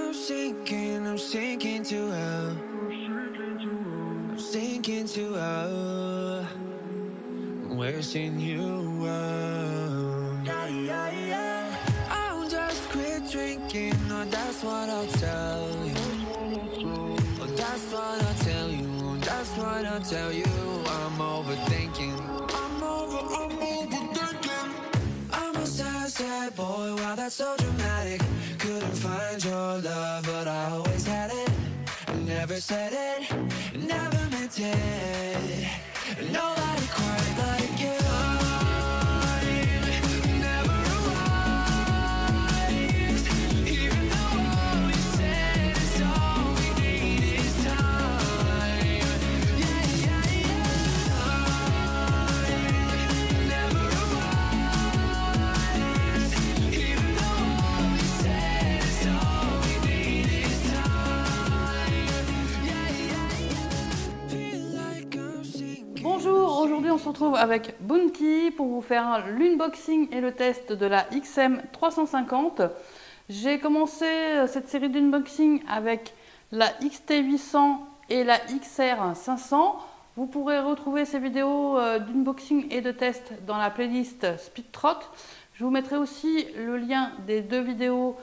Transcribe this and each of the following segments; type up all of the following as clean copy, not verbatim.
I'm sinking to hell. I'm sinking to hell. Wasting you out. I'll just quit drinking, or that's what I'll tell you. Or that's what I'll tell you. That's what I'll tell you. I'm overthinking. I'm overthinking. I'm a sad, sad boy. Wow, that's so dramatic. Couldn't find your love, but I always had it. Never said it, never meant it. Nobody quite like you. Never arrived, even though all you said is all we need is time. Yeah, yeah, yeah. Never arrived, even though all you said is all we need is time. Yeah, yeah, yeah. Feel like I'm sinking. Bonjour, aujourd'hui on se retrouve avec Bounty pour vous faire l'unboxing et le test de la XM350. J'ai commencé cette série d'unboxing avec la XT800 et la XR500. Vous pourrez retrouver ces vidéos d'unboxing et de test dans la playlist Speedtrot. Je vous mettrai aussi le lien des deux vidéos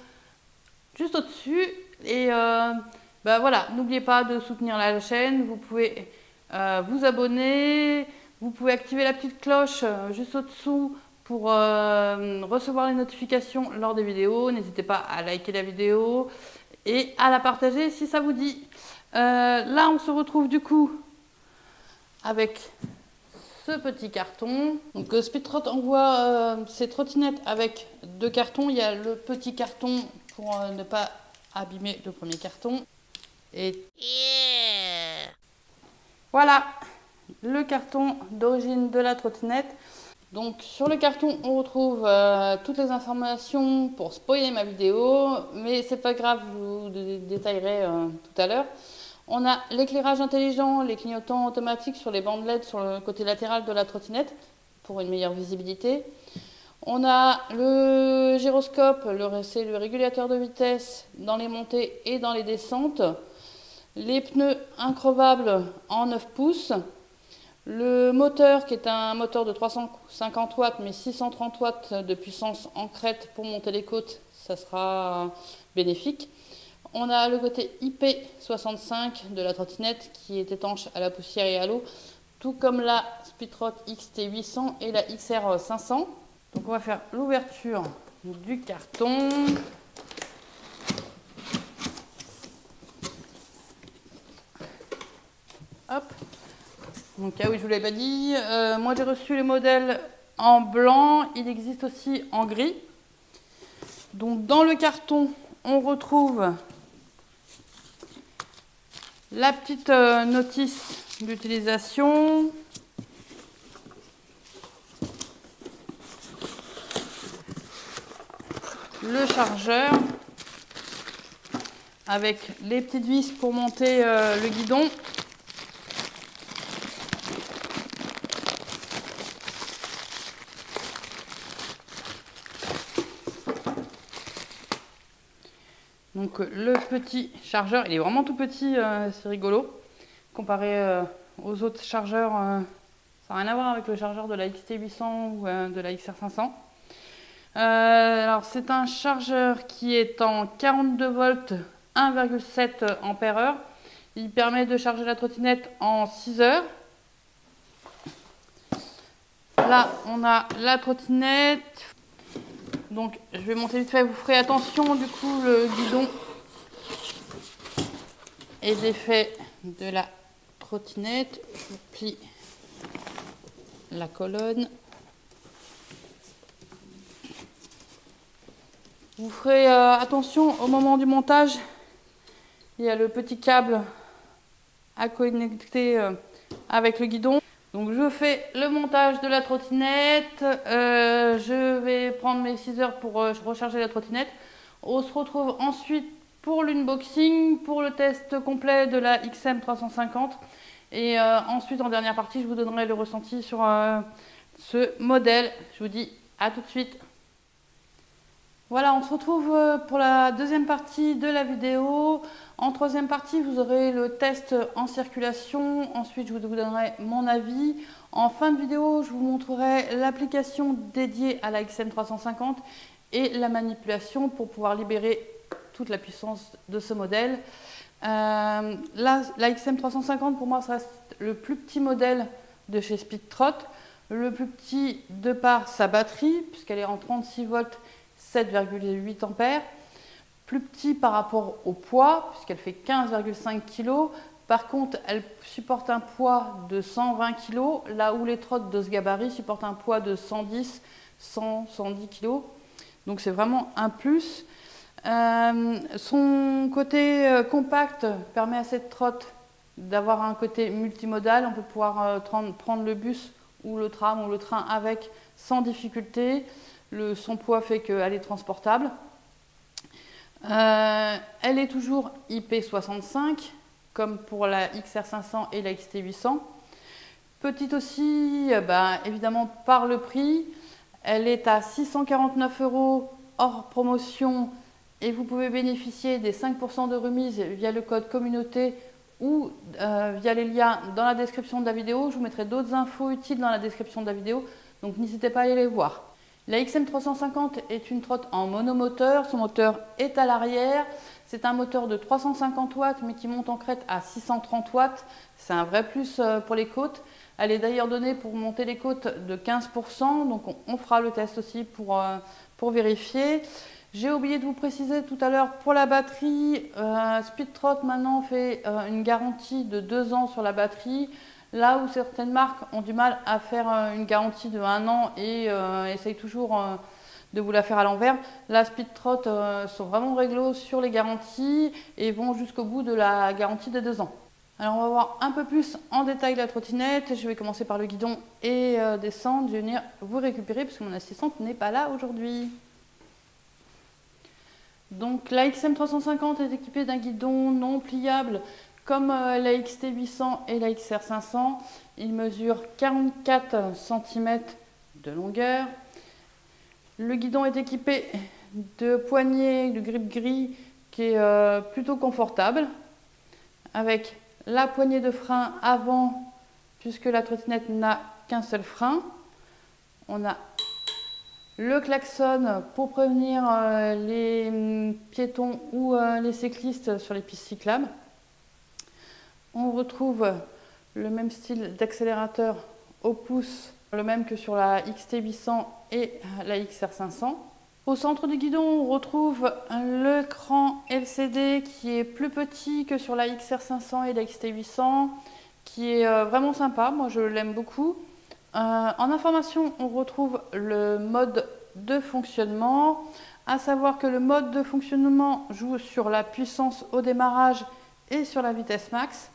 juste au-dessus. Et voilà, n'oubliez pas de soutenir la chaîne. Vous pouvez vous abonner, vous pouvez activer la petite cloche juste au-dessous pour recevoir les notifications lors des vidéos. N'hésitez pas à liker la vidéo et à la partager si ça vous dit. Là, on se retrouve du coup avec ce petit carton. Donc Speedtrot envoie ses trottinettes avec deux cartons. Il y a le petit carton pour ne pas abîmer le premier carton. Et voilà le carton d'origine de la trottinette. Donc sur le carton on retrouve toutes les informations pour spoiler ma vidéo, mais c'est pas grave, je vous détaillerai tout à l'heure. On a l'éclairage intelligent, les clignotants automatiques sur les bandes LED sur le côté latéral de la trottinette pour une meilleure visibilité. On a le gyroscope, c'est le régulateur de vitesse dans les montées et dans les descentes. Les pneus increvables en 9 pouces. Le moteur qui est un moteur de 350 watts mais 630 watts de puissance en crête pour monter les côtes, ça sera bénéfique. On a le côté IP65 de la trottinette qui est étanche à la poussière et à l'eau, tout comme la Speedtrot XT800 et la XR500. Donc on va faire l'ouverture du carton. Hop. Donc ah oui, je vous l'avais pas dit, moi j'ai reçu les modèles en blanc, il existe aussi en gris. Donc dans le carton, on retrouve la petite notice d'utilisation, le chargeur avec les petites vis pour monter le guidon. Donc le petit chargeur, il est vraiment tout petit, c'est rigolo. Comparé aux autres chargeurs, ça n'a rien à voir avec le chargeur de la XT800 ou de la XR500. Alors c'est un chargeur qui est en 42 volts, 1,7 ampères-heure. Il permet de charger la trottinette en 6 heures. Là on a la trottinette. Donc je vais monter vite fait, vous ferez attention, du coup le guidon est défait de la trottinette. Je plie la colonne. Vous ferez attention au moment du montage, il y a le petit câble à connecter avec le guidon. Donc je fais le montage de la trottinette, je vais prendre mes 6 heures pour recharger la trottinette. On se retrouve ensuite pour l'unboxing, pour le test complet de la XM350. Et ensuite en dernière partie, je vous donnerai le ressenti sur ce modèle. Je vous dis à tout de suite. Voilà, on se retrouve pour la deuxième partie de la vidéo. En troisième partie, vous aurez le test en circulation. Ensuite, je vous donnerai mon avis. En fin de vidéo, je vous montrerai l'application dédiée à la XM350 et la manipulation pour pouvoir libérer toute la puissance de ce modèle. La XM350, pour moi, ça reste le plus petit modèle de chez Speedtrot. Le plus petit de par sa batterie, puisqu'elle est en 36 volts, 7,8 ampères. Plus petit par rapport au poids, puisqu'elle fait 15,5 kg. Par contre, elle supporte un poids de 120 kg, là où les trottes de ce gabarit supportent un poids de 110, 100, 110 kg. Donc c'est vraiment un plus. Son côté compact permet à cette trotte d'avoir un côté multimodal. On peut pouvoir prendre le bus ou le tram ou le train avec sans difficulté. Son poids fait qu'elle est transportable. Elle est toujours IP65 comme pour la XR500 et la XT800. Petite aussi, évidemment par le prix, elle est à 649 € hors promotion et vous pouvez bénéficier des 5% de remise via le code communauté ou via les liens dans la description de la vidéo. Je vous mettrai d'autres infos utiles dans la description de la vidéo, donc n'hésitez pas à aller les voir. La XM350 est une trotte en monomoteur, son moteur est à l'arrière. C'est un moteur de 350 watts mais qui monte en crête à 630 watts. C'est un vrai plus pour les côtes. Elle est d'ailleurs donnée pour monter les côtes de 15%, donc on fera le test aussi pour vérifier. J'ai oublié de vous préciser tout à l'heure pour la batterie, Speedtrot maintenant fait une garantie de 2 ans sur la batterie. Là où certaines marques ont du mal à faire une garantie de 1 an et essayent toujours de vous la faire à l'envers, la Speedtrot sont vraiment réglo sur les garanties et vont jusqu'au bout de la garantie de 2 ans. Alors on va voir un peu plus en détail la trottinette. Je vais commencer par le guidon et descendre. Je vais venir vous récupérer parce que mon assistante n'est pas là aujourd'hui. Donc la XM350 est équipée d'un guidon non pliable comme la XT800 et la XR500. Il mesure 44 cm de longueur. Le guidon est équipé de poignées de grip gris qui est plutôt confortable, avec la poignée de frein avant, puisque la trottinette n'a qu'un seul frein. On a le klaxon pour prévenir les piétons ou les cyclistes sur les pistes cyclables. On retrouve le même style d'accélérateur au pouce, le même que sur la XT800 et la XR500. Au centre du guidon, on retrouve l'écran LCD qui est plus petit que sur la XR500 et la XT800, qui est vraiment sympa, moi je l'aime beaucoup. En information, on retrouve le mode de fonctionnement, à savoir que le mode de fonctionnement joue sur la puissance au démarrage et sur la vitesse max.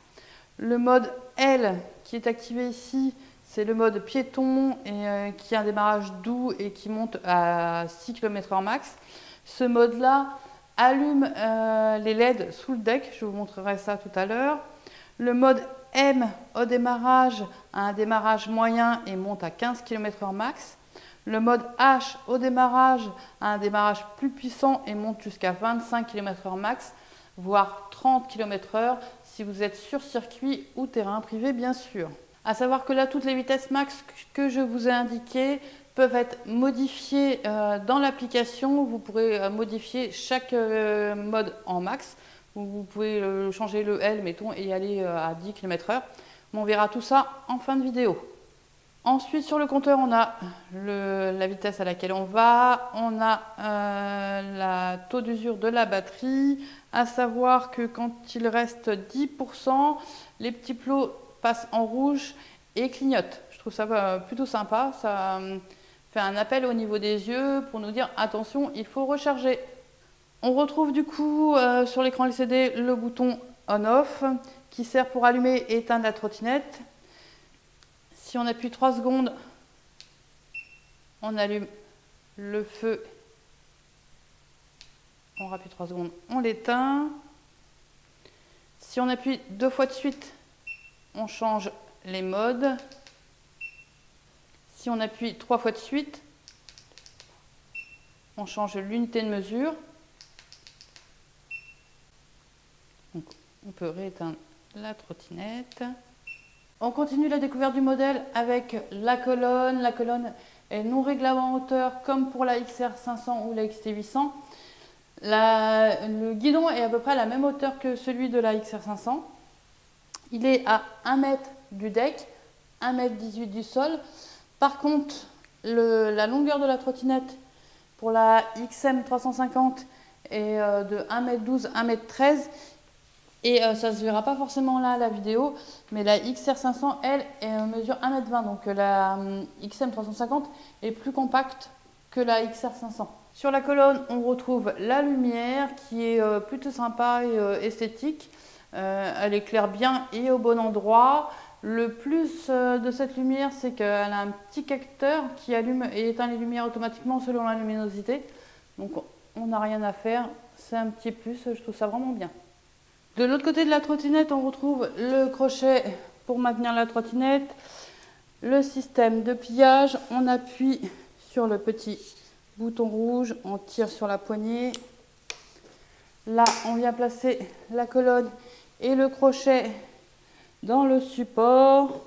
Le mode L qui est activé ici, c'est le mode piéton et qui a un démarrage doux et qui monte à 6 km/h max. Ce mode-là allume les LED sous le deck, je vous montrerai ça tout à l'heure. Le mode M au démarrage a un démarrage moyen et monte à 15 km/h max. Le mode H au démarrage a un démarrage plus puissant et monte jusqu'à 25 km/h max, voire 30 km/h si vous êtes sur circuit ou terrain privé bien sûr. À savoir que là, toutes les vitesses max que je vous ai indiquées peuvent être modifiées dans l'application. Vous pourrez modifier chaque mode en max. Vous pouvez changer le L, mettons, et aller à 10 km/h. On verra tout ça en fin de vidéo. Ensuite, sur le compteur, on a la vitesse à laquelle on va. On a la taux d'usure de la batterie. À savoir que quand il reste 10%, les petits plots passent en rouge et clignotent. Je trouve ça plutôt sympa. Ça fait un appel au niveau des yeux pour nous dire attention, il faut recharger. On retrouve du coup sur l'écran LCD le bouton on-off qui sert pour allumer et éteindre la trottinette. Si on appuie 3 secondes, on allume le feu. On rappuie 3 secondes, on l'éteint. Si on appuie 2 fois de suite, on change les modes. Si on appuie 3 fois de suite, on change l'unité de mesure. Donc, on peut rééteindre la trottinette. On continue la découverte du modèle avec la colonne. La colonne est non réglable en hauteur comme pour la XR500 ou la XT800. Le guidon est à peu près à la même hauteur que celui de la XR500. Il est à 1 mètre du deck, 1,18 m du sol. Par contre, la longueur de la trottinette pour la XM350 est de 1,12 m, 1,13 m. Et ça ne se verra pas forcément là à la vidéo, mais la XR500, elle, mesure 1,20 m. Donc la XM350 est plus compacte que la XR500. Sur la colonne, on retrouve la lumière qui est plutôt sympa et esthétique. Elle éclaire bien et au bon endroit. Le plus de cette lumière, c'est qu'elle a un petit capteur qui allume et éteint les lumières automatiquement selon la luminosité. Donc on n'a rien à faire, c'est un petit plus, je trouve ça vraiment bien. De l'autre côté de la trottinette, on retrouve le crochet pour maintenir la trottinette, le système de pliage. On appuie sur le petit bouton rouge, on tire sur la poignée. Là, on vient placer la colonne et le crochet dans le support.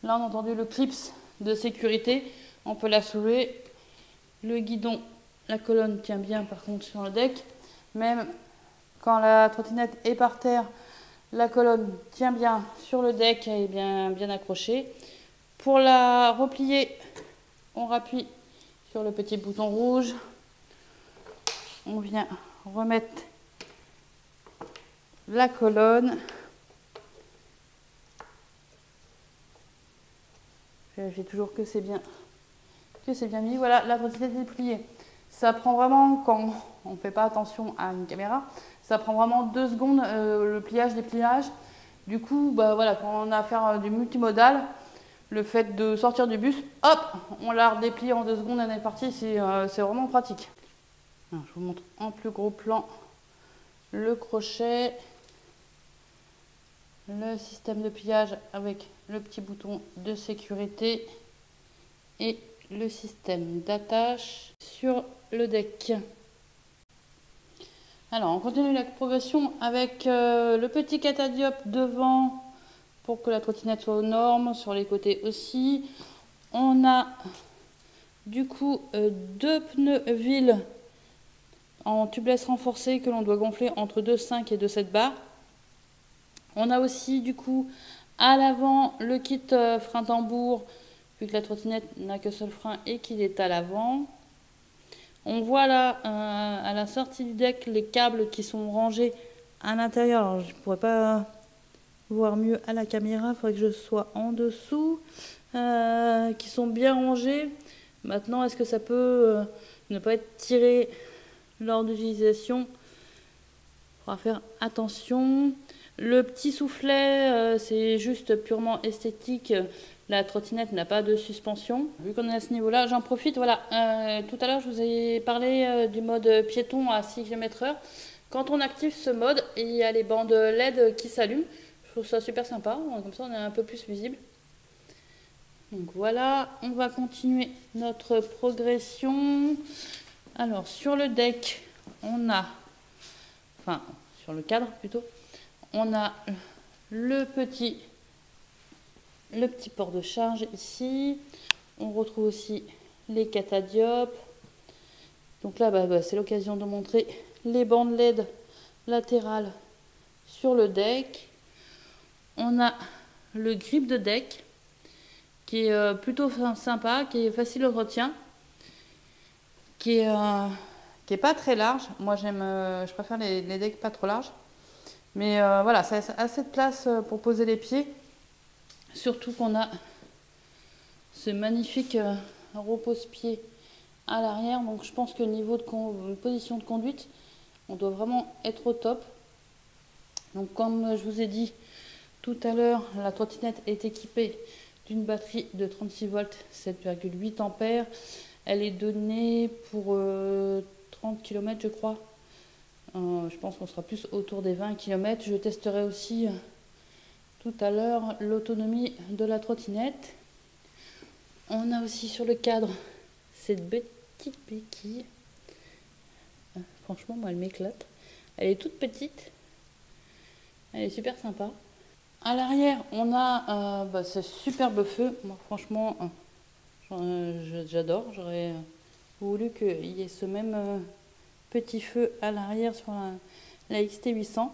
Là, on a entendu le clips de sécurité. On peut la soulever. Le guidon, la colonne tient bien par contre sur le deck. Même quand la trottinette est par terre, la colonne tient bien sur le deck et est bien accrochée. Pour la replier, on rappuie sur le petit bouton rouge. On vient remettre la colonne. Vérifiez toujours que c'est bien mis. Voilà, la trottinette est pliée. Ça prend vraiment, quand on ne fait pas attention à une caméra, ça prend vraiment 2 secondes le pliage, dépliage. Du coup, bah voilà, quand on a affaire du multimodal, le fait de sortir du bus, hop, on la redéplie en 2 secondes, elle est partie, c'est vraiment pratique. Alors, je vous montre en plus gros plan le crochet, le système de pliage avec le petit bouton de sécurité et le système d'attache sur le deck. Alors, on continue la progression avec le petit catadiope devant pour que la trottinette soit aux normes, sur les côtés aussi. On a du coup 2 pneus Ville en tubeless renforcé que l'on doit gonfler entre 2,5 et 2,7 bars. On a aussi du coup à l'avant le kit frein tambour, vu que la trottinette n'a que seul frein et qu'il est à l'avant. On voit là à la sortie du deck les câbles qui sont rangés à l'intérieur. Alors, je ne pourrais pas voir mieux à la caméra, il faudrait que je sois en dessous, qui sont bien rangés. Maintenant, est-ce que ça peut ne pas être tiré lors d'utilisation? Il faudra faire attention. Le petit soufflet, c'est juste purement esthétique. La trottinette n'a pas de suspension. Vu qu'on est à ce niveau-là, j'en profite. Voilà, tout à l'heure, je vous ai parlé du mode piéton à 6 km/h. Quand on active ce mode, il y a les bandes LED qui s'allument. Je trouve ça super sympa. Comme ça, on est un peu plus visible. Donc voilà, on va continuer notre progression. Alors, sur le deck, on a... Enfin, sur le cadre plutôt. On a le petit port de charge ici. On retrouve aussi les catadiopes. Donc là, c'est l'occasion de montrer les bandes LED latérales sur le deck. On a le grip de deck qui est plutôt sympa, qui est facile d'entretien, qui est pas très large. Moi, je préfère les decks pas trop larges. Mais voilà, ça a assez de place pour poser les pieds. Surtout qu'on a ce magnifique repose-pied à l'arrière. Donc je pense que niveau de position de conduite, on doit vraiment être au top. Donc comme je vous ai dit tout à l'heure, la trottinette est équipée d'une batterie de 36 volts, 7,8 ampères. Elle est donnée pour 30 km je crois. Je pense qu'on sera plus autour des 20 km. Je testerai aussi tout à l'heure l'autonomie de la trottinette. On a aussi sur le cadre cette petite béquille. Franchement, moi, elle m'éclate. Elle est toute petite. Elle est super sympa. À l'arrière, on a ce superbe feu. Moi, franchement, j'adore. J'aurais voulu qu'il y ait ce même petit feu à l'arrière sur la XT800.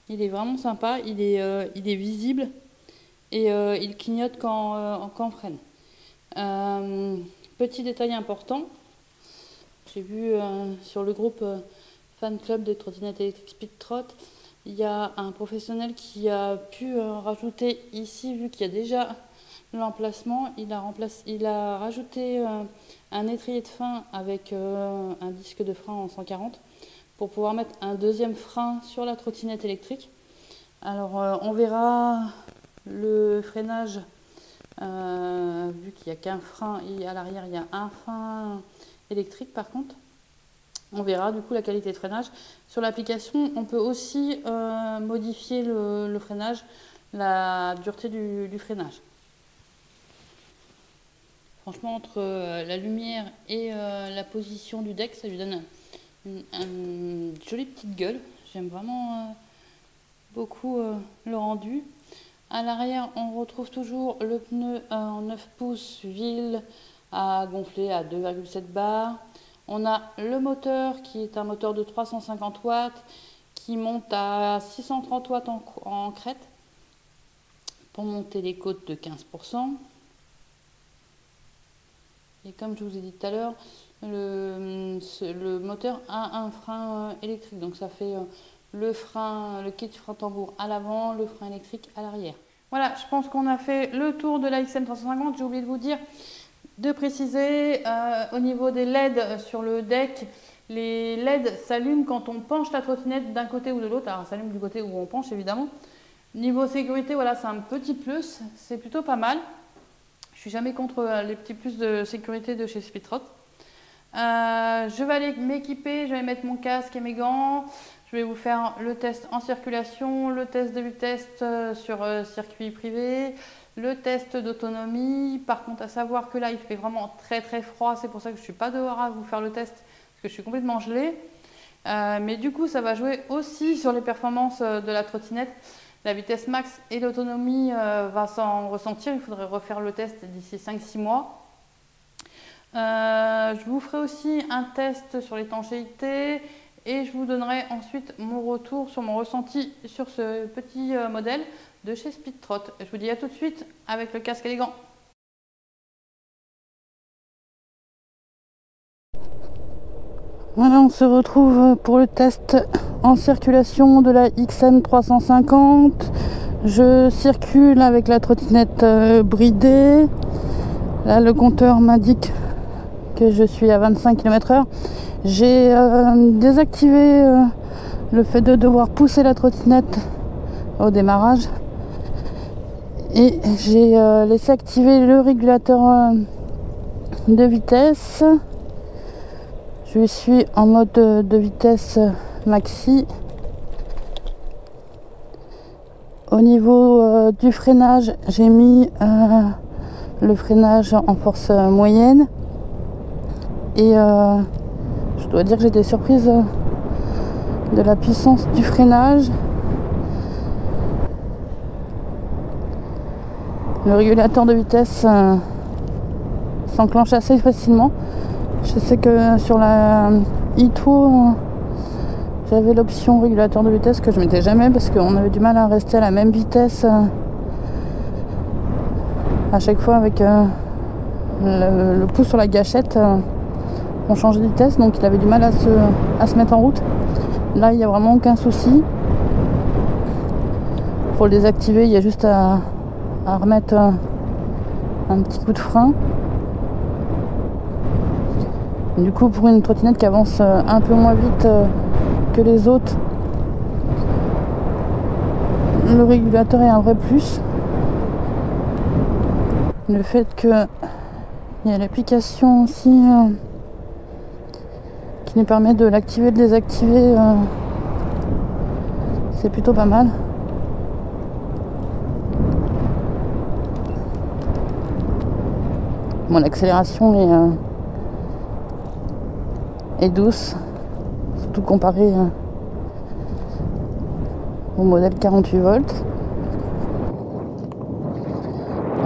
Il est vraiment sympa. Il est visible et il clignote quand on freine. Petit détail important. J'ai vu sur le groupe fan club des trottinettes électriques Speedtrot, il y a un professionnel qui a pu rajouter ici, vu qu'il y a déjà l'emplacement, il a rajouté un étrier de frein avec un disque de frein en 140 pour pouvoir mettre un deuxième frein sur la trottinette électrique. Alors on verra le freinage, vu qu'il n'y a qu'un frein et à l'arrière il y a un frein électrique par contre. On verra du coup la qualité de freinage. Sur l'application, on peut aussi modifier le freinage, la dureté du freinage. Franchement, entre la lumière et la position du deck, ça lui donne une jolie petite gueule. J'aime vraiment beaucoup le rendu. À l'arrière, on retrouve toujours le pneu en 9 pouces Ville à gonfler à 2,7 bars. On a le moteur qui est un moteur de 350 watts qui monte à 630 watts en crête pour monter les côtes de 15%. Et comme je vous ai dit tout à l'heure, le moteur a un frein électrique. Donc ça fait le kit frein tambour à l'avant, le frein électrique à l'arrière. Voilà, je pense qu'on a fait le tour de la XM350. J'ai oublié de vous dire, de préciser au niveau des LED sur le deck, les LED s'allument quand on penche la trottinette d'un côté ou de l'autre. Alors, ça s'allume du côté où on penche évidemment. Niveau sécurité, voilà, c'est un petit plus, c'est plutôt pas mal. Je suis jamais contre les petits plus de sécurité de chez Speedtrot. Je vais aller m'équiper, je vais mettre mon casque et mes gants. Je vais vous faire le test en circulation, le test de vitesse sur circuit privé, le test d'autonomie. Par contre, à savoir que là, il fait vraiment très très froid. C'est pour ça que je ne suis pas dehors à vous faire le test, parce que je suis complètement gelée. Mais du coup, ça va jouer aussi sur les performances de la trottinette. La vitesse max et l'autonomie va s'en ressentir. Il faudrait refaire le test d'ici 5-6 mois. Je vous ferai aussi un test sur l'étanchéité et je vous donnerai ensuite mon retour sur mon ressenti sur ce petit modèle de chez Speedtrot. Je vous dis à tout de suite avec le casque et les gants. Voilà, on se retrouve pour le test en circulation de la XM350. Je circule avec la trottinette bridée. Là, le compteur m'indique que je suis à 25 km/h. J'ai désactivé le fait de devoir pousser la trottinette au démarrage. Et j'ai laissé activer le régulateur de vitesse. Je suis en mode de vitesse maxi. Au niveau du freinage, j'ai mis le freinage en force moyenne. Et je dois dire que j'étais surprise de la puissance du freinage. Le régulateur de vitesse s'enclenche assez facilement. Je sais que sur la e-tour, j'avais l'option régulateur de vitesse que je mettais jamais parce qu'on avait du mal à rester à la même vitesse à chaque fois avec le pouce sur la gâchette. On changeait de vitesse, donc il avait du mal à se mettre en route. Là, il n'y a vraiment aucun souci. Pour le désactiver, il y a juste à remettre un petit coup de frein. Du coup, pour une trottinette qui avance un peu moins vite que les autres, le régulateur est un vrai plus. Le fait qu'il y a l'application aussi qui nous permet de l'activer et de désactiver, c'est plutôt pas mal. Bon, l'accélération est est douce, surtout comparé au modèle 48 volts.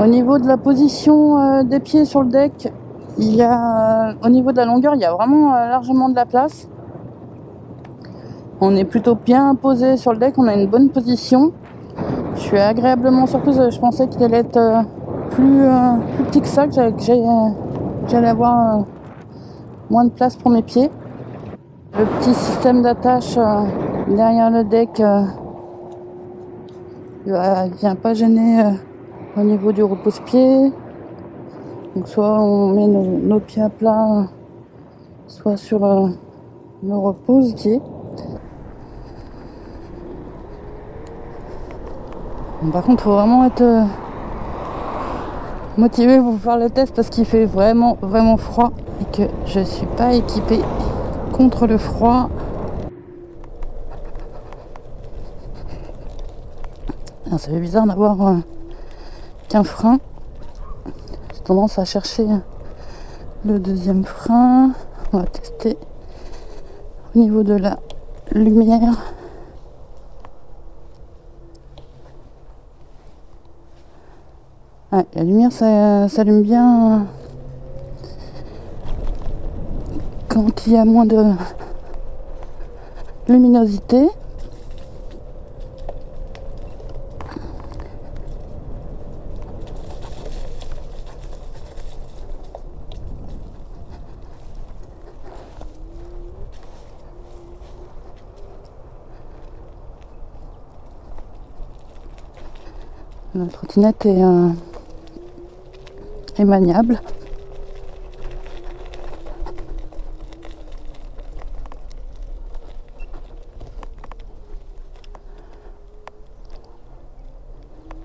Au niveau de la position des pieds sur le deck, il y a, au niveau de la longueur, il y a vraiment largement de la place. On est plutôt bien posé sur le deck, on a une bonne position. Je suis agréablement surprise, je pensais qu'il allait être plus petit que ça, que j'allais avoir moins de place pour mes pieds. Le petit système d'attache derrière le deck vient pas gêner au niveau du repose-pied. Donc soit on met nos pieds à plat, soit sur le repose-pied. Par contre, il faut vraiment être motivé pour faire le test parce qu'il fait vraiment froid et que je suis pas équipée contre le froid. Alors, ça fait bizarre d'avoir qu'un frein. J'ai tendance à chercher le deuxième frein. On va tester au niveau de la lumière. Ouais, la lumière s'allume bien quand il y a moins de luminosité. La trottinette est maniable.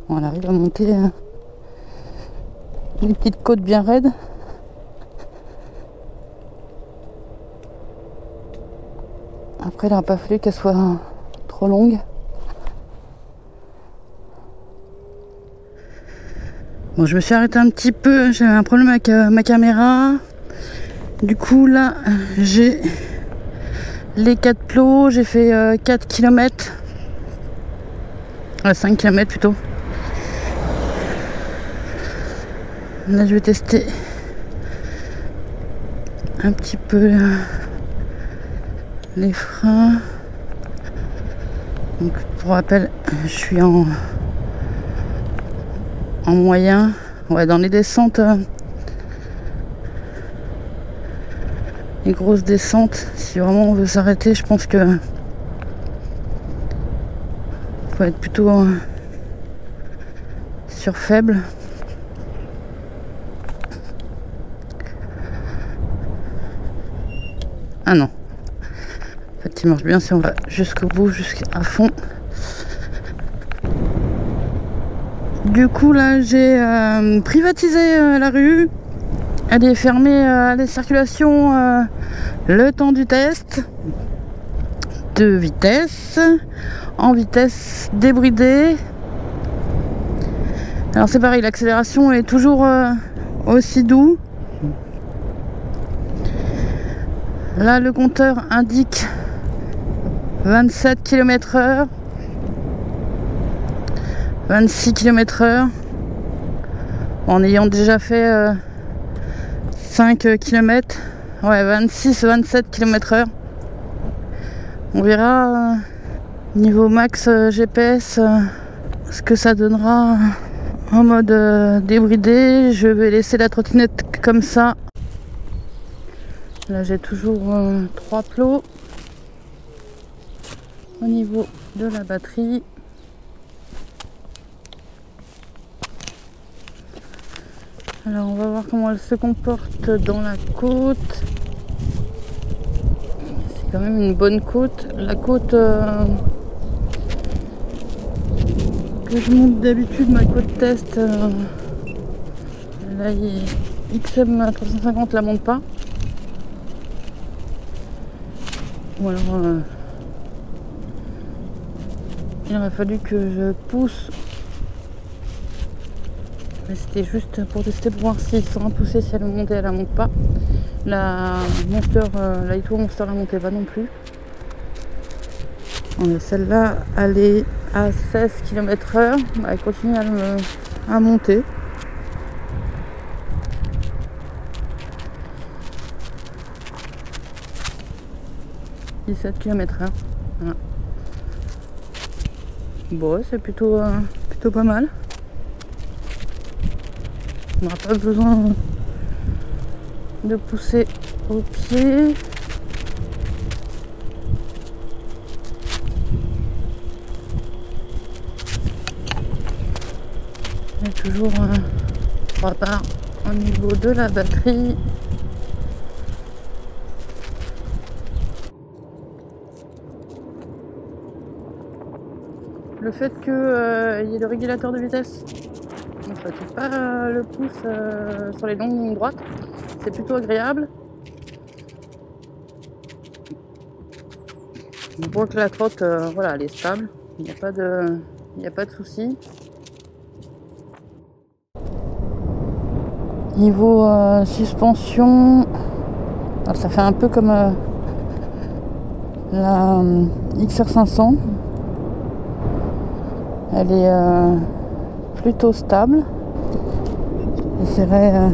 On arrive à monter une petite côte bien raide. Après, il n'aura pas fallu qu'elle soit trop longue. Bon, je me suis arrêtée un petit peu, j'avais un problème avec ma caméra. Du coup, là, j'ai les 4 plots, j'ai fait 4 km. 5 km plutôt. Là, je vais tester un petit peu les freins. Donc, pour rappel, je suis en moyen, ouais, dans les descentes, les grosses descentes, si vraiment on veut s'arrêter, je pense que faut être plutôt sur faible. Ah non, en fait il marche bien si on va jusqu'au bout, jusqu'à fond. Du coup là j'ai privatisé la rue, elle est fermée à la circulation le temps du test de vitesse, en vitesse débridée. Alors c'est pareil, l'accélération est toujours aussi doux. Là le compteur indique 27 km/h. 26 km/h en ayant déjà fait 5 km, ouais 26-27 km/h. On verra niveau max GPS ce que ça donnera en mode débridé. Je vais laisser la trottinette comme ça. Là j'ai toujours 3 plots au niveau de la batterie. Alors on va voir comment elle se comporte dans la côte. C'est quand même une bonne côte. La côte que je monte d'habitude, ma côte test, là XM 350 la monte pas. Ou alors il aurait fallu que je pousse Mais c'était juste pour tester, pour voir s'il sera poussé, si elle monte, elle monte pas. La Lightweight Monster la montait pas non plus. Celle-là, elle est à 16 km/h. Elle continue à monter. « 17 km/h. Voilà. Bon, c'est plutôt pas mal. On n'aura pas besoin de pousser au pied. Il y a toujours 3 barres au niveau de la batterie. Le fait qu'il y ait le régulateur de vitesse, on ne fatigue pas le pouce sur les longues lignes droites, c'est plutôt agréable. On voit que la trotte, voilà, elle est stable, il n'y a pas de souci. Niveau suspension, ça fait un peu comme la XR500. Elle est plutôt stable. J'essaierai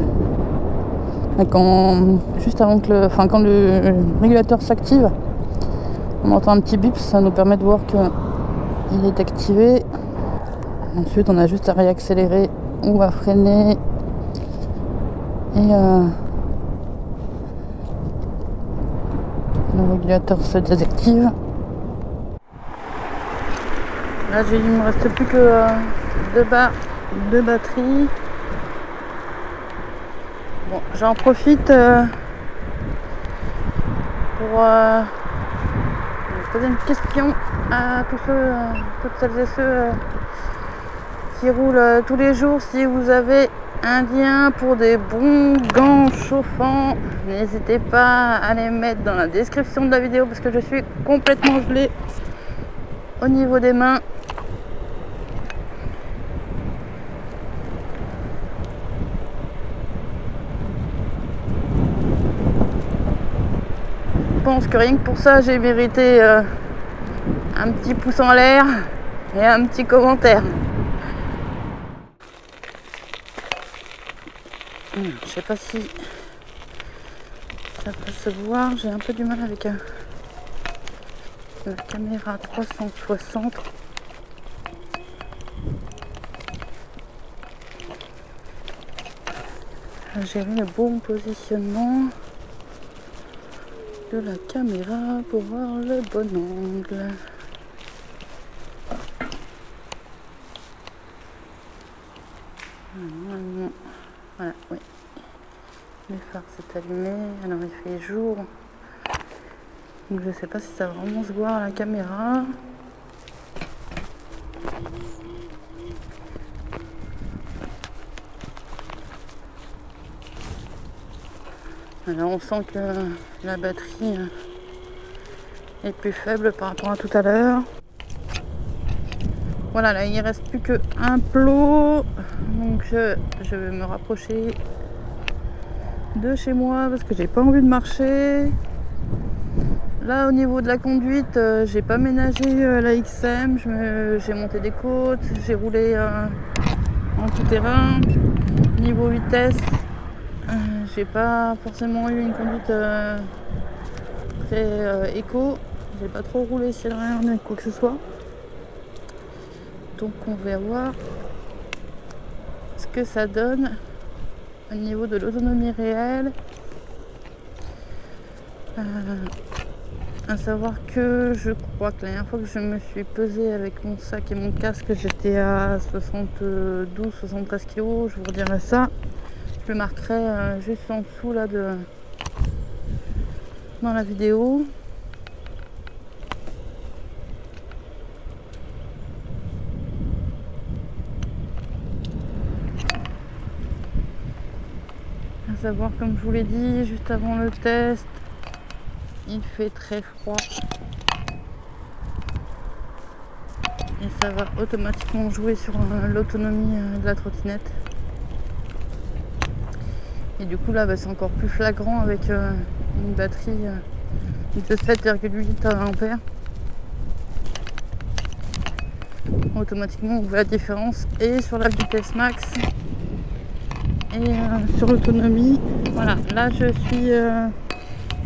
juste avant que quand le régulateur s'active, on entend un petit bip, ça nous permet de voir qu'il est activé. Ensuite, on a juste à réaccélérer ou à freiner. Et le régulateur se désactive. Là, il ne me reste plus que 2 barres de batterie. Bon, j'en profite pour poser une question à toutes celles et ceux qui roulent tous les jours. Si vous avez un lien pour des bons gants chauffants, n'hésitez pas à les mettre dans la description de la vidéo parce que je suis complètement gelée au niveau des mains. Je pense que rien que pour ça, j'ai mérité un petit pouce en l'air et un petit commentaire. Je sais pas si ça peut se voir, j'ai un peu du mal avec la caméra 360. J'ai mis le bon positionnement de la caméra pour voir le bon angle. Voilà, oui. Le phare s'est allumé, alors il fait jour. Donc je sais pas si ça va vraiment se voir à la caméra. Alors on sent que la batterie est plus faible par rapport à tout à l'heure. Voilà, là il ne reste plus qu'un plot. Donc je vais me rapprocher de chez moi parce que j'ai pas envie de marcher. Là au niveau de la conduite, j'ai pas ménagé la XM, j'ai monté des côtes, j'ai roulé en tout terrain. Niveau vitesse, j'ai pas forcément eu une conduite très éco. J'ai pas trop roulé sur rien ni quoi que ce soit. Donc on va voir ce que ça donne au niveau de l'autonomie réelle. À savoir que je crois que la dernière fois que je me suis pesée avec mon sac et mon casque, j'étais à 72-73 kg. Je vous redirai ça. Je le marquerai juste en dessous là dans la vidéo. À savoir, comme je vous l'ai dit juste avant le test, il fait très froid et ça va automatiquement jouer sur l'autonomie de la trottinette. Et du coup là c'est encore plus flagrant avec une batterie de 7,8 ampères. Automatiquement on voit la différence et sur la vitesse max et sur l'autonomie. Voilà, là je suis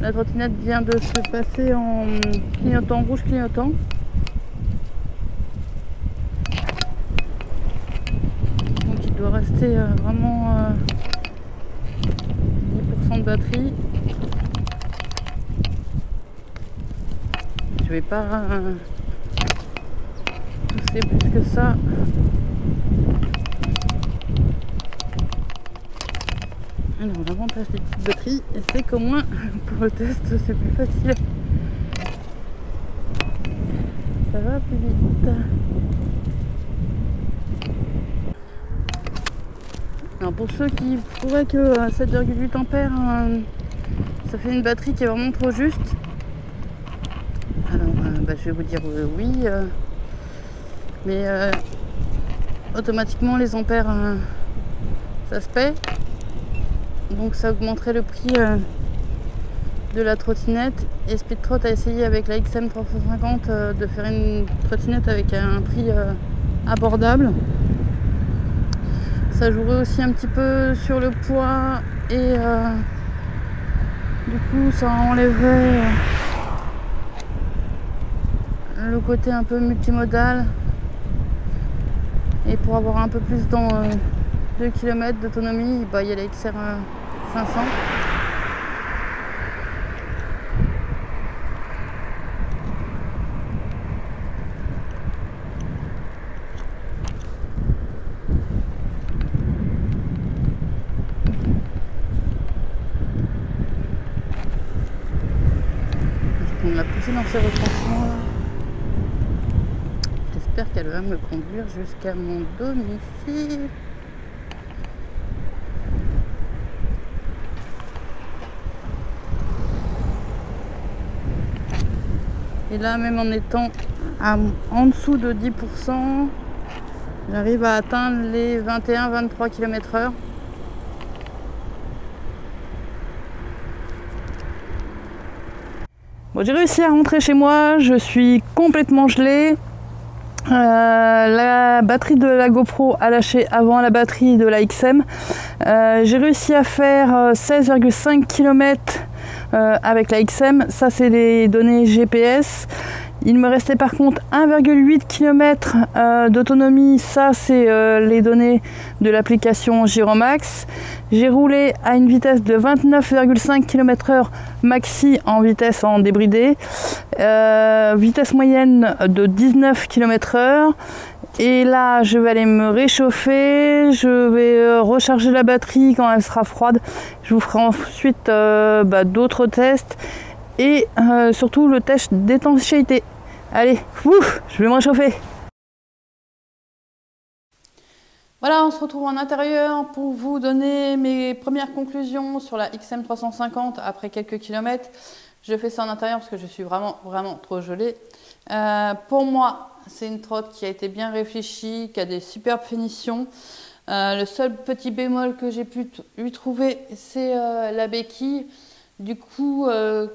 la trottinette vient de se passer en clignotant rouge clignotant. Donc il doit rester vraiment 10% de batterie. Je vais pas pousser plus que ça. Alors l'avantage des petites batteries, c'est qu'au moins pour le test c'est plus facile. Ça va plus vite. Alors pour ceux qui trouveraient que 7,8 ampères ça fait une batterie qui est vraiment trop juste, alors je vais vous dire oui, mais automatiquement les ampères ça se paie, donc ça augmenterait le prix de la trottinette. Et Speedtrot a essayé avec la XM 350 de faire une trottinette avec un prix abordable. Ça jouerait aussi un petit peu sur le poids et du coup ça enlèverait le côté un peu multimodal, et pour avoir un peu plus dans 2 km d'autonomie, il y a la XR 500. On l'a poussée dans ces retranchements là. J'espère qu'elle va me conduire jusqu'à mon domicile. Et là, même en étant en dessous de 10%, j'arrive à atteindre les 21-23 km/h. Bon, j'ai réussi à rentrer chez moi, je suis complètement gelée. La batterie de la GoPro a lâché avant la batterie de la XM. J'ai réussi à faire 16,5 km avec la XM, ça c'est les données GPS. Il me restait par contre 1,8 km d'autonomie, ça c'est les données de l'application Giromax. J'ai roulé à une vitesse de 29,5 km/h maxi en vitesse en débridé, vitesse moyenne de 19 km/h. Et là je vais aller me réchauffer, je vais recharger la batterie quand elle sera froide. Je vous ferai ensuite d'autres tests et surtout le test d'étanchéité. Allez, je vais me réchauffer. Voilà, on se retrouve en intérieur pour vous donner mes premières conclusions sur la XM 350 après quelques kilomètres. Je fais ça en intérieur parce que je suis vraiment trop gelée. Pour moi, c'est une trotte qui a été bien réfléchie, qui a des superbes finitions. Le seul petit bémol que j'ai pu lui trouver, c'est la béquille. Du coup,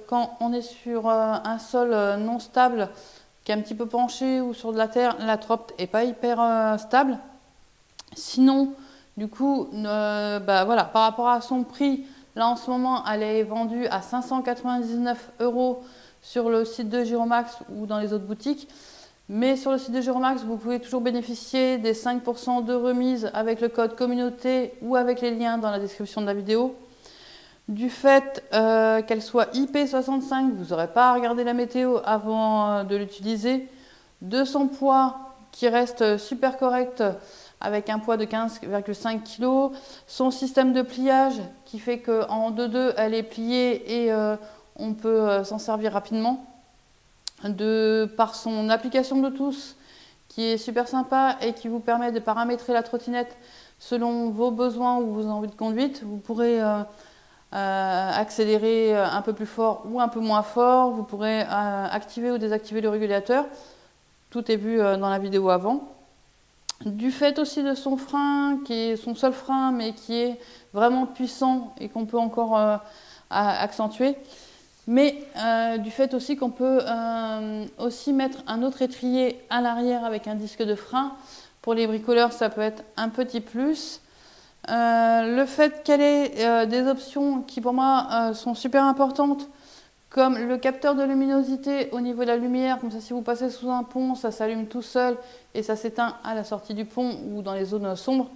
quand on est sur un sol non stable, qui est un petit peu penché ou sur de la terre, la trotte n'est pas hyper stable. Sinon, du coup, voilà, par rapport à son prix, là en ce moment, elle est vendue à 599 € sur le site de Giromax ou dans les autres boutiques. Mais sur le site de Giromax, vous pouvez toujours bénéficier des 5% de remise avec le code communauté ou avec les liens dans la description de la vidéo. Du fait qu'elle soit IP65, vous n'aurez pas à regarder la météo avant de l'utiliser. De son poids qui reste super correct avec un poids de 15,5 kg. Son système de pliage qui fait qu'en 2-2, elle est pliée et on peut s'en servir rapidement. Par son application Bluetooth qui est super sympa et qui vous permet de paramétrer la trottinette selon vos besoins ou vos envies de conduite. Vous pourrez accélérer un peu plus fort ou un peu moins fort. Vous pourrez activer ou désactiver le régulateur. Tout est vu dans la vidéo avant. Du fait aussi de son frein, qui est son seul frein, mais qui est vraiment puissant et qu'on peut encore accentuer. Mais du fait aussi qu'on peut aussi mettre un autre étrier à l'arrière avec un disque de frein. Pour les bricoleurs, ça peut être un petit plus. Le fait qu'elle ait des options qui pour moi sont super importantes, comme le capteur de luminosité au niveau de la lumière, comme ça si vous passez sous un pont, ça s'allume tout seul et ça s'éteint à la sortie du pont ou dans les zones sombres.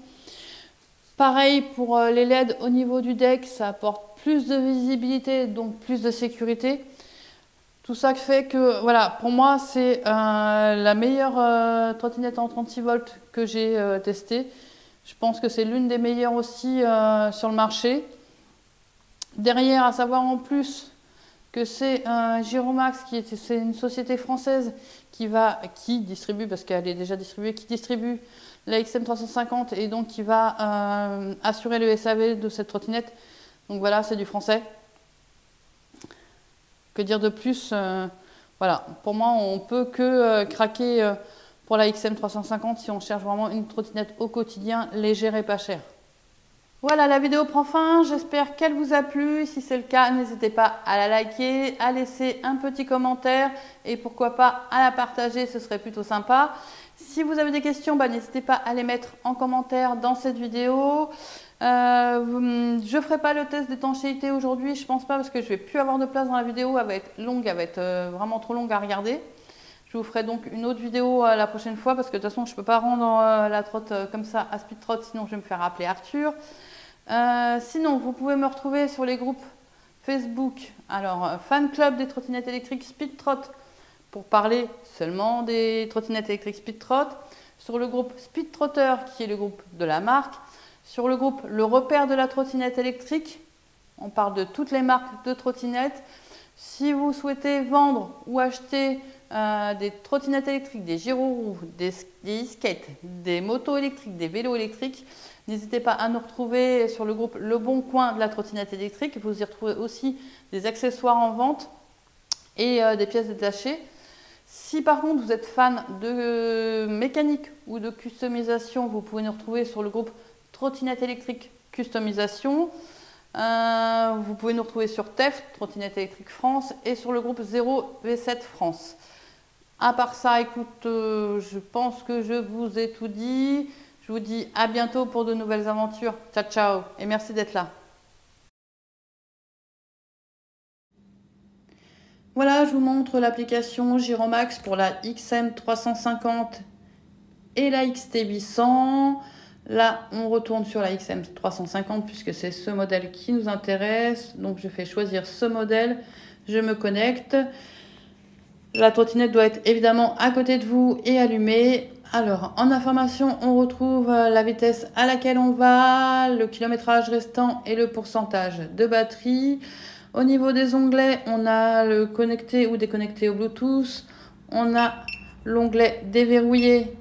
Pareil pour les LED au niveau du deck, ça apporte plus de visibilité, donc plus de sécurité. Tout ça fait que, voilà, pour moi, c'est la meilleure trottinette en 36 volts que j'ai testée. Je pense que c'est l'une des meilleures aussi sur le marché. Derrière, à savoir en plus que c'est Giromax, c'est une société française qui distribue, parce qu'elle est déjà distribuée, qui distribue la XM350 et donc qui va assurer le SAV de cette trottinette. Donc voilà, c'est du français. Que dire de plus voilà, pour moi, on peut que craquer pour la XM350 si on cherche vraiment une trottinette au quotidien, légère et pas chère. Voilà, la vidéo prend fin, j'espère qu'elle vous a plu. Si c'est le cas, n'hésitez pas à la liker, à laisser un petit commentaire et pourquoi pas à la partager, ce serait plutôt sympa. Si vous avez des questions, n'hésitez pas à les mettre en commentaire dans cette vidéo. Je ne ferai pas le test d'étanchéité aujourd'hui, je pense pas, parce que je vais plus avoir de place dans la vidéo, elle va être longue, elle va être vraiment trop longue à regarder. Je vous ferai donc une autre vidéo la prochaine fois, parce que de toute façon je ne peux pas rendre la trotte comme ça à Speed Trot, sinon je vais me faire appeler Arthur. Sinon, vous pouvez me retrouver sur les groupes Facebook, alors Fan Club des trottinettes électriques Speed Trot, pour parler seulement des trottinettes électriques Speed Trot, sur le groupe Speed Trotter, qui est le groupe de la marque, sur le groupe Le Repère de la trottinette électrique, on parle de toutes les marques de trottinettes. Si vous souhaitez vendre ou acheter des trottinettes électriques, des gyroroues, des e-skates, des motos électriques, des vélos électriques, n'hésitez pas à nous retrouver sur le groupe Le Bon Coin de la trottinette électrique. Vous y retrouvez aussi des accessoires en vente et des pièces détachées. Si par contre vous êtes fan de mécanique ou de customisation, vous pouvez nous retrouver sur le groupe Trottinette électrique customisation. Vous pouvez nous retrouver sur TEF, Trottinette électrique France, et sur le groupe 0V7 France. À part ça, écoute, je pense que je vous ai tout dit. Je vous dis à bientôt pour de nouvelles aventures. Ciao, ciao, et merci d'être là. Voilà, je vous montre l'application Giromax pour la XM350 et la XT800. Là, on retourne sur la XM350 puisque c'est ce modèle qui nous intéresse. Donc, je fais choisir ce modèle. Je me connecte. La trottinette doit être évidemment à côté de vous et allumée. Alors, en information, on retrouve la vitesse à laquelle on va, le kilométrage restant et le pourcentage de batterie. Au niveau des onglets, on a le connecté ou déconnecté au Bluetooth. On a l'onglet déverrouiller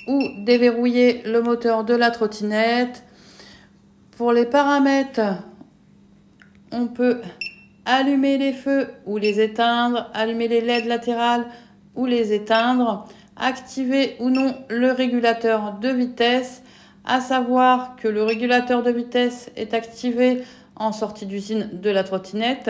ou déverrouiller le moteur de la trottinette. Pour les paramètres, on peut allumer les feux ou les éteindre, allumer les LED latérales ou les éteindre, activer ou non le régulateur de vitesse, à savoir que le régulateur de vitesse est activé en sortie d'usine de la trottinette.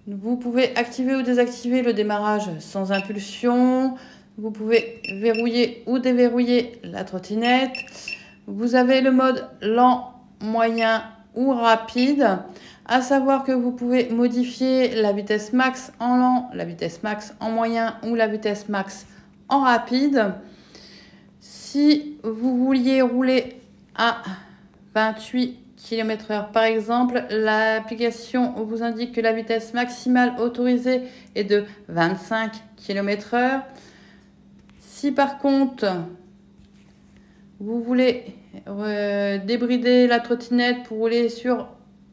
Vous pouvez activer ou désactiver le démarrage sans impulsion. Vous pouvez verrouiller ou déverrouiller la trottinette. Vous avez le mode lent, moyen ou rapide. À savoir que vous pouvez modifier la vitesse max en lent, la vitesse max en moyen ou la vitesse max en rapide. Si vous vouliez rouler à 28 km/h par exemple, l'application vous indique que la vitesse maximale autorisée est de 25 km/h. Si par contre vous voulez débrider la trottinette pour rouler sur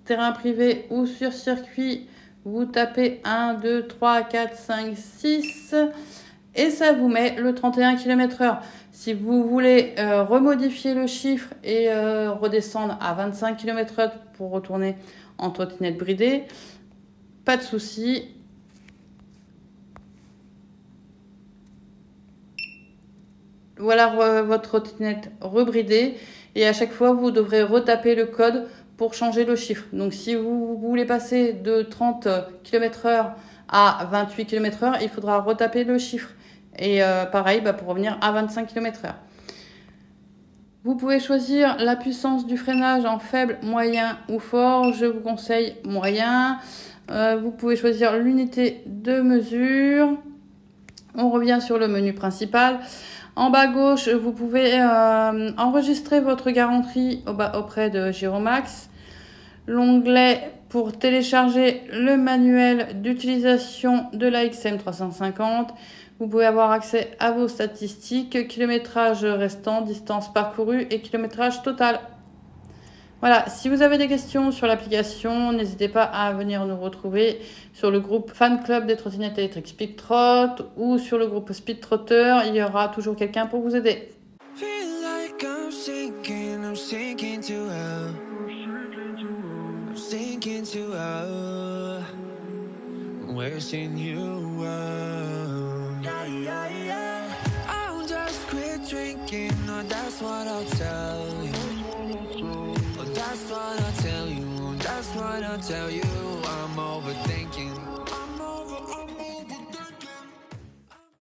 terrain privé ou sur circuit, vous tapez 1, 2, 3, 4, 5, 6 et ça vous met le 31 km/h. Si vous voulez remodifier le chiffre et redescendre à 25 km/h pour retourner en trottinette bridée, pas de souci. voilà votre trottinette rebridée. Et à chaque fois, vous devrez retaper le code pour changer le chiffre. Donc si vous voulez passer de 30 km/h à 28 km/h, il faudra retaper le chiffre. Et pareil, pour revenir à 25 km/h. Vous pouvez choisir la puissance du freinage en faible, moyen ou fort. Je vous conseille moyen. Vous pouvez choisir l'unité de mesure. On revient sur le menu principal. En bas à gauche, vous pouvez enregistrer votre garantie auprès de Giromax. L'onglet pour télécharger le manuel d'utilisation de la XM350. Vous pouvez avoir accès à vos statistiques, kilométrage restant, distance parcourue et kilométrage total. Voilà, si vous avez des questions sur l'application, n'hésitez pas à venir nous retrouver sur le groupe Fan Club des trottinettes électriques Speed Trot ou sur le groupe Speed Trotter. Il y aura toujours quelqu'un pour vous aider. That's what I'll tell you. Oh, that's what I'll tell you. That's what I'll tell you. I'm over